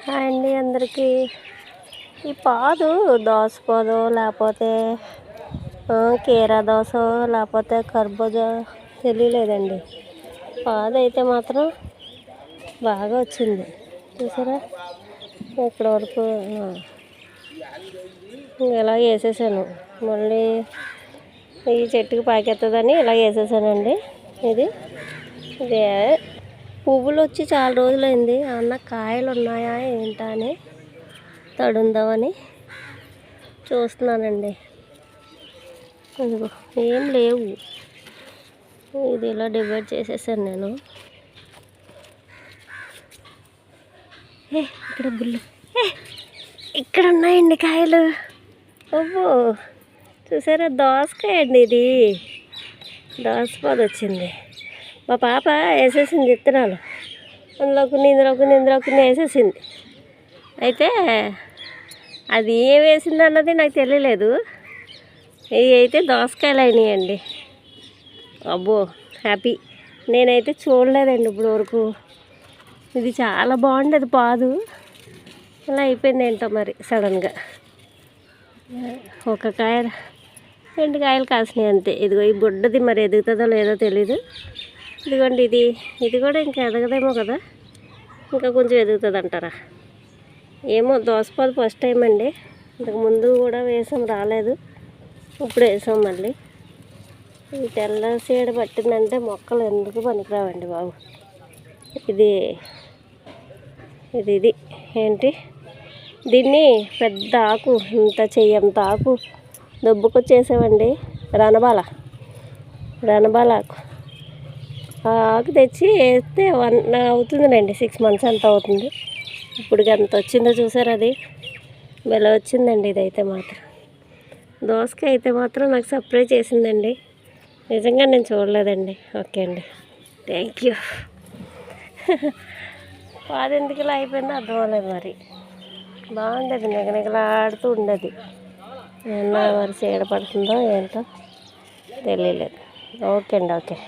Hi అండి అందరికీ. ఈ పాదు దోసపాదో లేకపోతే కీరా దోస లేకపోతే కర్బూజా తెలియలేదండి. పాదు అయితే మాత్రం బాగా వచ్చింది చూసారా. ఇక్కడ వరకు ఇలా వేసేసాను. మళ్ళీ ఈ చెట్టుకి పాకెత్తదని ఇలా వేసేసానండి. ఇదే పువ్వులు వచ్చి చాలా రోజులైంది. అన్న కాయలు ఉన్నాయా ఏంటా అని తడుందామని చూస్తున్నానండి. ఏం లేవు. ఇది ఇలా డివైడ్ చేసేసాను నేను. ఇక్కడ బుల్లు ఇక్కడ ఉన్నాయండి కాయలు. ఓహో చూసారా, దోసకాయ అండి ఇది. దోసపాదు వచ్చింది. మా పాప వేసేసింది విత్తనాలు. ఇందులోకి వేసేసింది. అయితే అది ఏం వేసింది అన్నది నాకు తెలియలేదు. ఇవి అయితే దోసకాయలు అయినాయండి. అబ్బో హ్యాపీ. నేనైతే చూడలేదండి ఇప్పుడు వరకు. ఇది చాలా బాగుండేది పాదు. ఇలా అయిపోయింది ఏంటో మరి సడన్గా. ఒక కాయ 2 కాయలు కాసినాయి అంతే. ఇదిగో ఈ బుడ్డది మరి ఎదుగుతుందో లేదో తెలీదు. ఇదిగోండి ఇది కూడా ఇంకా ఎదగదేమో కదా, ఇంకా కొంచెం ఎదుగుతుంది అంటారా ఏమో. దోసపాదు ఫస్ట్ టైం అండి. ఇంతకు ముందు కూడా వేసాం, రాలేదు. ఇప్పుడు వేసాం మళ్ళీ. ఈ తెల్ల సీడ పట్టిందంటే మొక్కలు ఎందుకు పనికిరావండి బాబు. ఇది ఏంటి, దీన్ని పెద్ద ఆకు, ఇంత చెయ్యంత ఆకు దొబ్బుకొచ్చేసామండి. రణబాల ఆకు. ఆ ఆకు తెచ్చి వేస్తే 1 అవుతుందండి. 6 months ఎంత అవుతుంది. ఇప్పుడు ఎంత వచ్చిందో చూసారు. అది బెల వచ్చిందండి. ఇదైతే మాత్రం దోసకాయ అయితే మాత్రం నాకు సర్ప్రైజ్ చేసిందండి. నిజంగా నేను చూడలేదండి. ఓకే అండి, థ్యాంక్ యూ. పాదు ఎందుకు ఇలా అయిపోయిందో అర్థం అవ్వలేదు మరి. బాగుండేది, నిగనిగలాడుతూ ఉండేది. మరి చీడ పడుతుందో ఏంటో తెలియలేదు. ఓకే అండి, ఓకే.